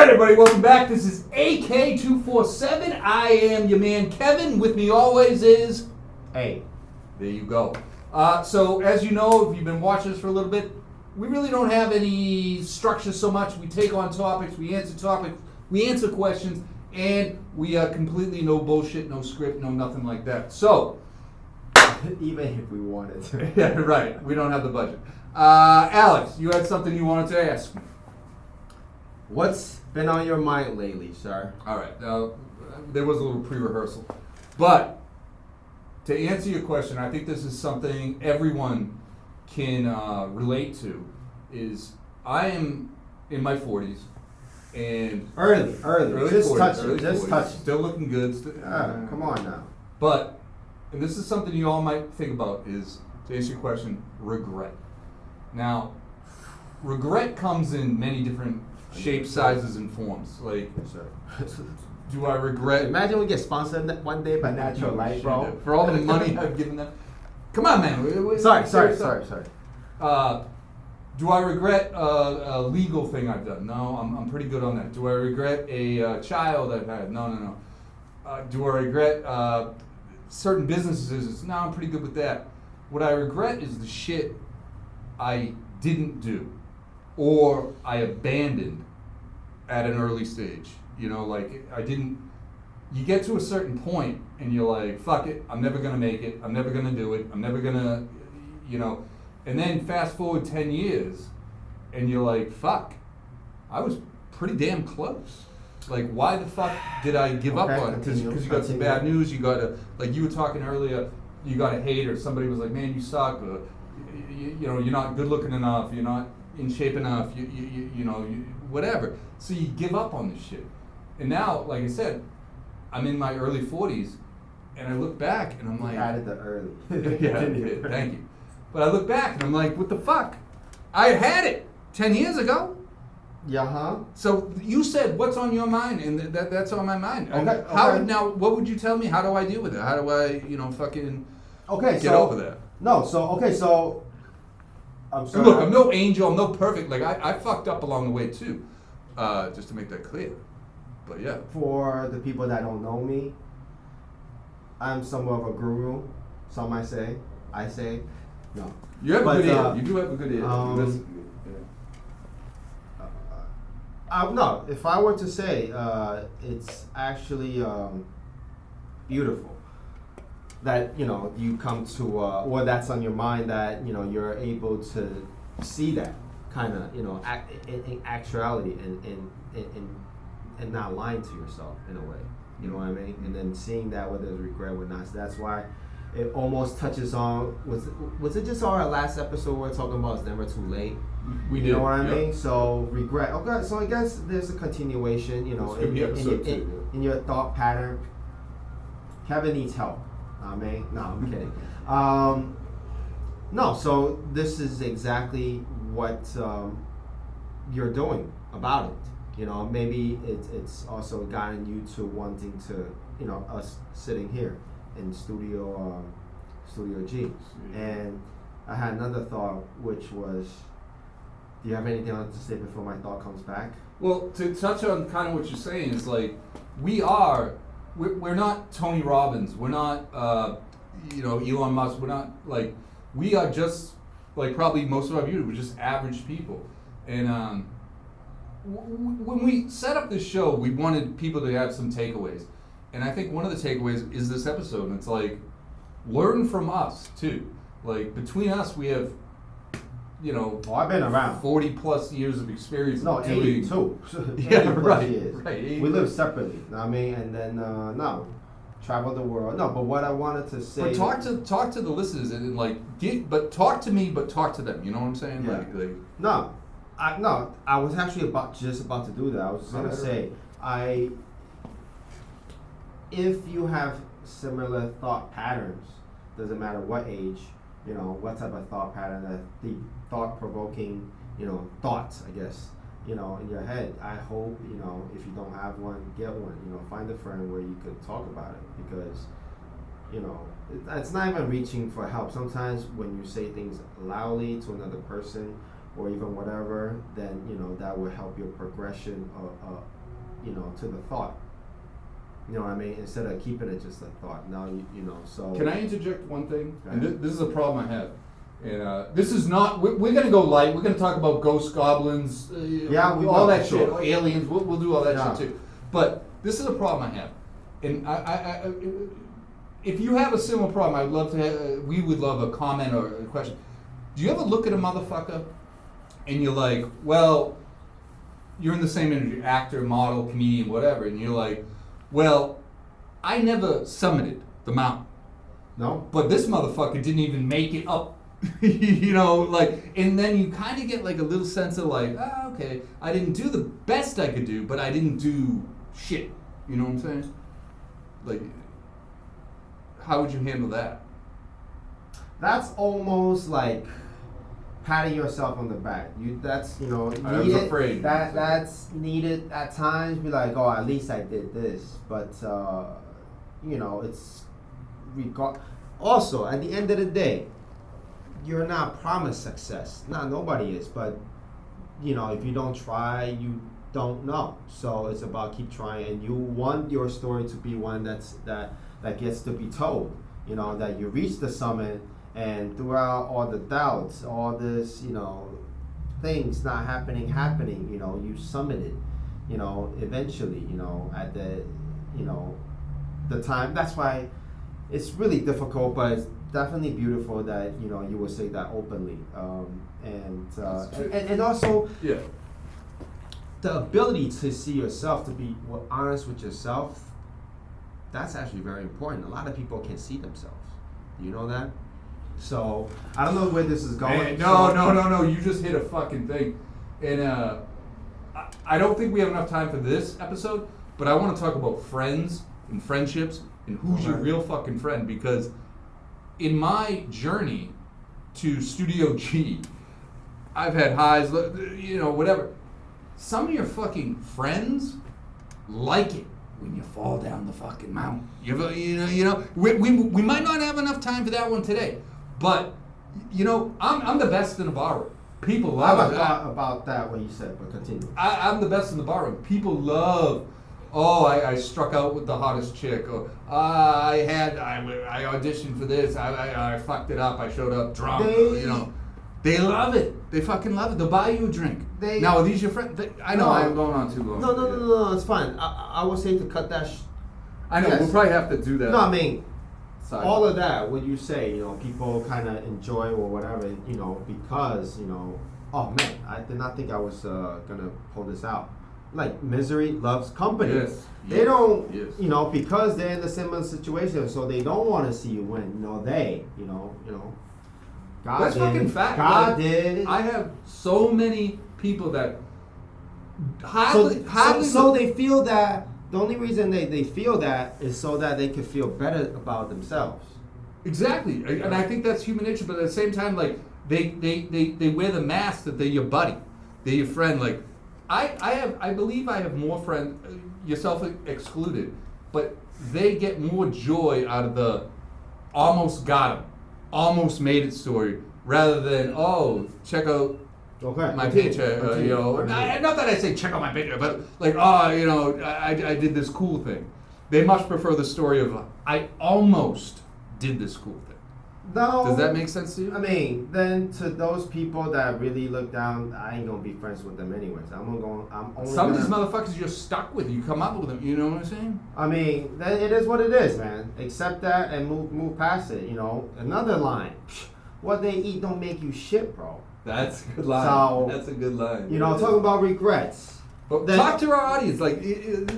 right, everybody, welcome back. This is AK247. I am your man, Kevin. With me always is... Hey. There you go. So, as you know, if you've been watching us for a little bit, we really don't have any structure so much. We take on topics, we answer questions, and we are completely no bullshit, no script, no nothing like that. So... Even if we wanted to. Yeah, right. We don't have the budget. Alex, you had something you wanted to ask me. What's been on your mind lately, sir? All right. Now, there was a little pre-rehearsal. But to answer your question, I think this is something everyone can relate to, is I am in my 40s. And early. Just 40s, touch early it. Just 40s. touch it. Still looking good. Come on now. But, and this is something you all might think about, is, to answer your question, regret. Now, regret comes in many different shapes, sizes, and forms. Like, do I regret... Imagine we get sponsored one day by Natural Light, bro. For all the money I've given them. Come on, man. Sorry. Do I regret a legal thing I've done? No, I'm pretty good on that. Do I regret a child I've had? No. Do I regret certain businesses? No, I'm pretty good with that. What I regret is the shit I didn't do or I abandoned at an early stage. You know, like I didn't, you get to a certain point and you're like, fuck it, I'm never gonna make it, I'm never gonna do it, I'm never gonna, you know, and then fast forward 10 years and you're like, fuck, I was pretty damn close. Like, why the fuck did I give up on it? Because you got some bad news, you got to, like you were talking earlier, you got to hate, or somebody was like, man, you suck, or, you know, you're not good looking enough, you're not in shape enough, you know, whatever. So you give up on this shit. And now, like I said, I'm in my early 40s, and I look back and I'm like... You added the early. Yeah, thank you. But I look back and I'm like, what the fuck? I had it 10 years ago. Yeah, huh? So you said, what's on your mind? And that's on my mind. Okay. Now, what would you tell me? How do I deal with it? How do I, fucking get over that? So I'm sorry. And look, I'm no angel, I'm no perfect. Like, I fucked up along the way, too. Just to make that clear. But, yeah. For the people that don't know me, I'm somewhat of a guru, some might say. I say, no. You have a good ear. You do have a good ear. No, if I were to say, it's actually beautiful that, you come to, or that's on your mind, that, you're able to see that kind of, in actuality and not lying to yourself in a way, you know what I mean? And then seeing that, whether it's regret or not. So that's why it almost touches on, was it just our last episode we were talking about it's never too late? We did. You know what I mean? So regret. Okay, so I guess there's a continuation, in your thought pattern. Kevin needs help. I mean, no, I'm kidding. No, so this is exactly what you're doing about it. Maybe it's also gotten you to wanting to, us sitting here in Studio G. And I had another thought, which was, do you have anything else to say before my thought comes back? Well, to touch on kind of what you're saying is like, we're not Tony Robbins, we're not, Elon Musk, we're not like, we are just like probably most of our viewers, we're just average people. And when we set up this show, we wanted people to have some takeaways. And I think one of the takeaways is this episode, and it's like, learn from us too. Like, between us, we have, I've been around 40 plus years of experience. No, 82. Yeah, right. Years. Right. We live separately. I mean, and then travel the world. No, but what I wanted to say. But talk to the listeners and but talk to me, but talk to them. You know what I'm saying? Yeah. I was actually just about to do that. I was gonna say, if you have similar thought patterns, doesn't matter what age, what type of thought pattern, the thought-provoking, thoughts, I guess, in your head. I hope, if you don't have one, get one. Find a friend where you could talk about it, because, it's not even reaching for help. Sometimes when you say things loudly to another person, or even whatever, then that will help your progression to the thought. You know what I mean? Instead of keeping it just a thought. Now so. Can I interject one thing? Go And ahead. this is a problem I have. And this is not. We're going to go light. We're going to talk about ghosts, goblins, Yeah, we all will, that for shit, sure. aliens. We'll do all that Yeah. shit too. But this is a problem I have. And I if you have a similar problem, I'd love to. We would love a comment or a question. Do you ever look at a motherfucker and you're like, well, you're in the same industry, actor, model, comedian, whatever, and you're like, well, I never summited the mountain. No? But this motherfucker didn't even make it up. And then you kind of get like a little sense of like, okay, I didn't do the best I could do, but I didn't do shit. You know what I'm saying? Like, how would you handle that? That's almost like patting yourself on the back. That's I was needed. afraid. That's needed at times. Be like, oh, at least I did this. But it's also at the end of the day, you're not promised success. Nobody is. But if you don't try, you don't know. So it's about keep trying, and you want your story to be one that gets to be told. That you reach the summit, and throughout all the doubts, all this, things not happening, you summited, eventually, at the time. That's why it's really difficult, but it's definitely beautiful that, you will say that openly. And also, Yeah. the ability to see yourself, to be honest with yourself, that's actually very important. A lot of people can see themselves. You know that? So, I don't know where this is going. Man, no. You just hit a fucking thing. And I don't think we have enough time for this episode, but I want to talk about friends and friendships and who's your real fucking friend. Because in my journey to Studio G, I've had highs, whatever. Some of your fucking friends like it when you fall down the fucking mountain. We might not have enough time for that one today, but I'm the best in the barroom. People I love thought about that when you said, but continue. I'm the best in the barroom. People love. Oh, I struck out with the hottest chick. Or I auditioned for this. I fucked it up. I showed up drunk. They love it. They fucking love it. They'll buy you a drink. Now, are these your friends? I know I'm going on too long. No, it's fine. I would say to cut that. I know, yes. We'll probably have to do that. No, I mean, Side. all of that, what you say, people kind of enjoy or whatever, because, oh man, I did not think I was going to pull this out. Like, misery loves company. Yes. They don't, Yes. because they're in a similar situation, so they don't want to see you win. God That's did. fucking fact. God did. I have so many people that So they feel that the only reason they feel that is so that they can feel better about themselves. Exactly, and I think that's human nature. But at the same time, like they wear the mask that they're your buddy, they're your friend. Like I believe I have more friends, yourself excluded, but they get more joy out of the almost got him, almost made it story, rather than check out Okay. my picture, not that I say check out my picture, but like, I did this cool thing. They much prefer the story of I almost did this cool thing. No. Does that make sense to you? I mean, then to those people that really look down, I ain't gonna be friends with them anyways. I'm only Some of these motherfuckers you're stuck with. You come up with them. You know what I'm saying? I mean, then it is what it is, man. Accept that and move past it. Another line. What they eat don't make you shit, bro. That's a good line. So, that's a good line. Talking about regrets. But talk to our audience. Like,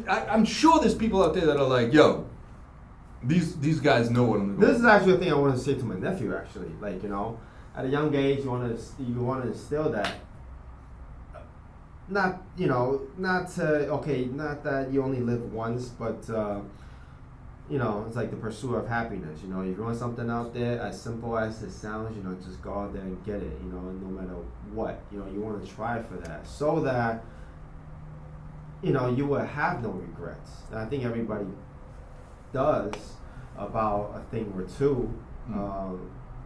I'm sure there's people out there that are like, yo, these guys know what I'm doing. This is actually a thing I want to say to my nephew. Actually, like at a young age, you want to instill that. Not that you only live once, but it's like the pursuit of happiness. If you want something out there, as simple as it sounds, just go out there and get it. No matter what, you want to try for that, so that you will have no regrets. And I think everybody does about a thing or two.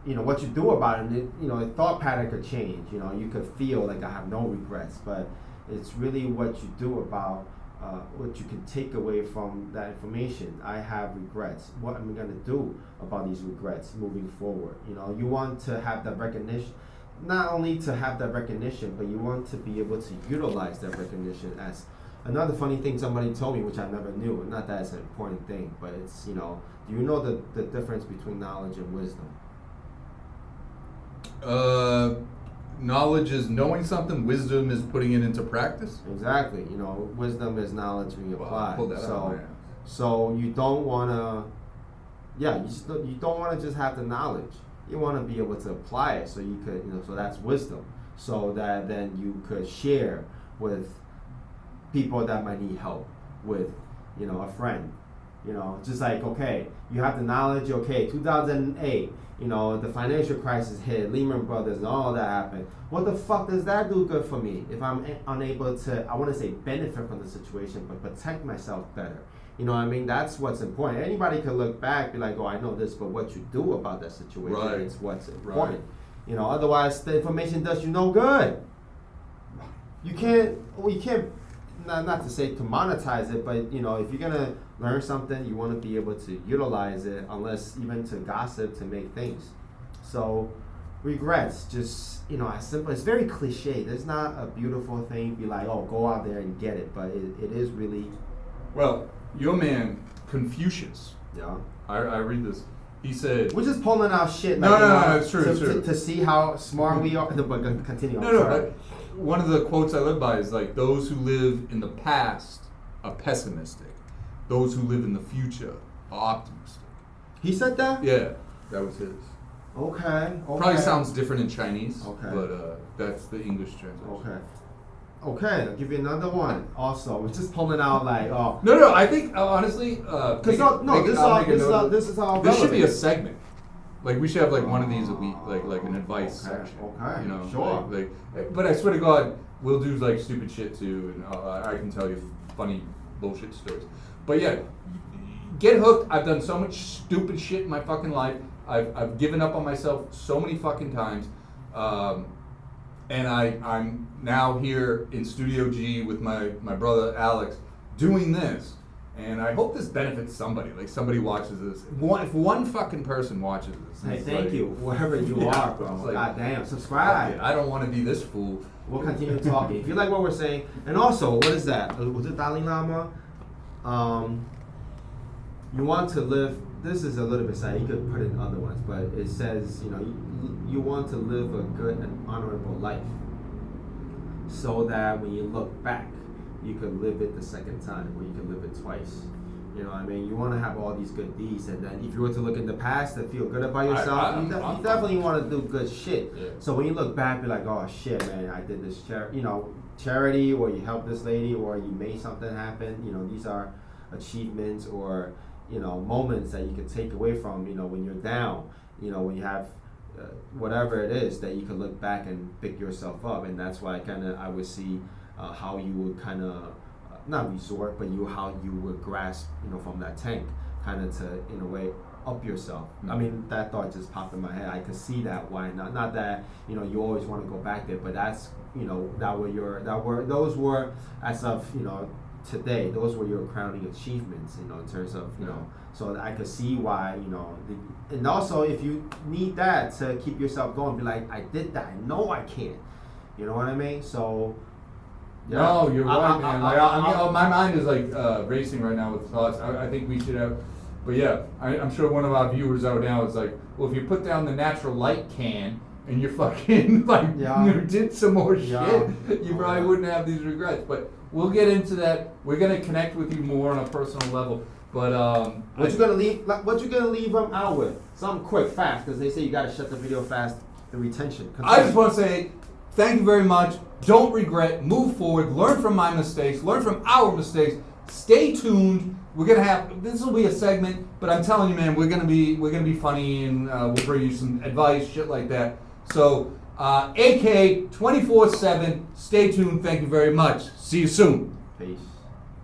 what you do about it, a thought pattern could change. You could feel like I have no regrets, but it's really what you do about what you can take away from that information. I have regrets. What am I going to do about these regrets moving forward? You want to have that recognition, not only to have that recognition, but you want to be able to utilize that recognition. As another funny thing somebody told me, which I never knew, not that it's an important thing, but it's, do you know the difference between knowledge and wisdom? Knowledge is knowing something. Wisdom is putting it into practice. Exactly. Wisdom is knowledge being applied. Pull that out, so you don't want to. Yeah, you don't want to just have the knowledge. You want to be able to apply it, so you could. So that's wisdom. So that then you could share with people that might need help, with a friend. Just like, okay, you have the knowledge. Okay, 2008. The financial crisis hit, Lehman Brothers, and all that happened. What the fuck does that do good for me if I'm unable to, I want to say benefit from the situation, but protect myself better? That's what's important. Anybody could look back, be like, oh, I know this, but what you do about that situation is what's important. Otherwise the information does you no good. You can't, not to say to monetize it, but if you're gonna learn something, you want to be able to utilize it, unless even to gossip, to make things. So regrets, just as simple. It's very cliche. There's not a beautiful thing. Be like, oh, go out there and get it, but it is really. Well, your man Confucius. Yeah. I read this. He said, we're just pulling out shit. No, it's true, it's true. To see how smart we are. But continue. No, but one of the quotes I live by is like, those who live in the past are pessimistic. Those who live in the future are optimistic. He said that? Yeah, that was his. Okay. Probably sounds different in Chinese, okay, but that's the English translation. Okay, I'll give you another one. Also, we're just pulling out like, oh. No, I think honestly, this is all. This should be a segment. Like we should have like one of these a week, like an advice section. Okay. Sure. But I swear to God, we'll do like stupid shit too, and I can tell you funny bullshit stories. But yeah, get hooked. I've done so much stupid shit in my fucking life. I've given up on myself so many fucking times, and I'm now here in Studio G with my brother Alex doing this. And I hope this benefits somebody. Like somebody watches this. If one fucking person watches this. Hey, thank you, wherever you are, bro. Like, God damn, subscribe. I don't want to be this fool. We'll continue talking. If you like what we're saying, and also, what is that? Was it Dali Lama? You want to live. This is a little bit sad. You could put it in other ones, but it says, you want to live a good and honorable life, so that when you look back, you could live it the second time, or you could live it twice. You want to have all these good deeds, and then if you were to look in the past and feel good about yourself, you definitely want to do good shit. Yeah. So when you look back, you're like, oh shit, man, I did this charity, or you helped this lady, or you made something happen. These are achievements or moments that you can take away from when you're down. When you have whatever it is that you can look back and pick yourself up, and that's why I would see. How you would kind of not resort, but how you would grasp, from that tank, kind of to, in a way, up yourself. Mm-hmm. I mean, that thought just popped in my head. I could see that. Why not? Not that you always want to go back there, but that's those were as of today. Those were your crowning achievements, in terms of So I could see why and also if you need that to keep yourself going, be like, I did that. I know I can. You know what I mean? So. Yeah. No, you're right, man. My mind is like racing right now with thoughts. I think we should have, but yeah, I'm sure one of our viewers out now is like, well, if you put down the natural light can and you fucking did some more shit, you probably wouldn't have these regrets. But we'll get into that. We're gonna connect with you more on a personal level. But what you gonna leave them out with? Something quick, fast, because they say you gotta shut the video fast. The retention. I just want to say. Thank you very much. Don't regret. Move forward. Learn from my mistakes. Learn from our mistakes. Stay tuned. We're gonna have this will be a segment, but I'm telling you, man, we're gonna be funny, and we'll bring you some advice, shit like that. So, AK247. Stay tuned. Thank you very much. See you soon. Peace.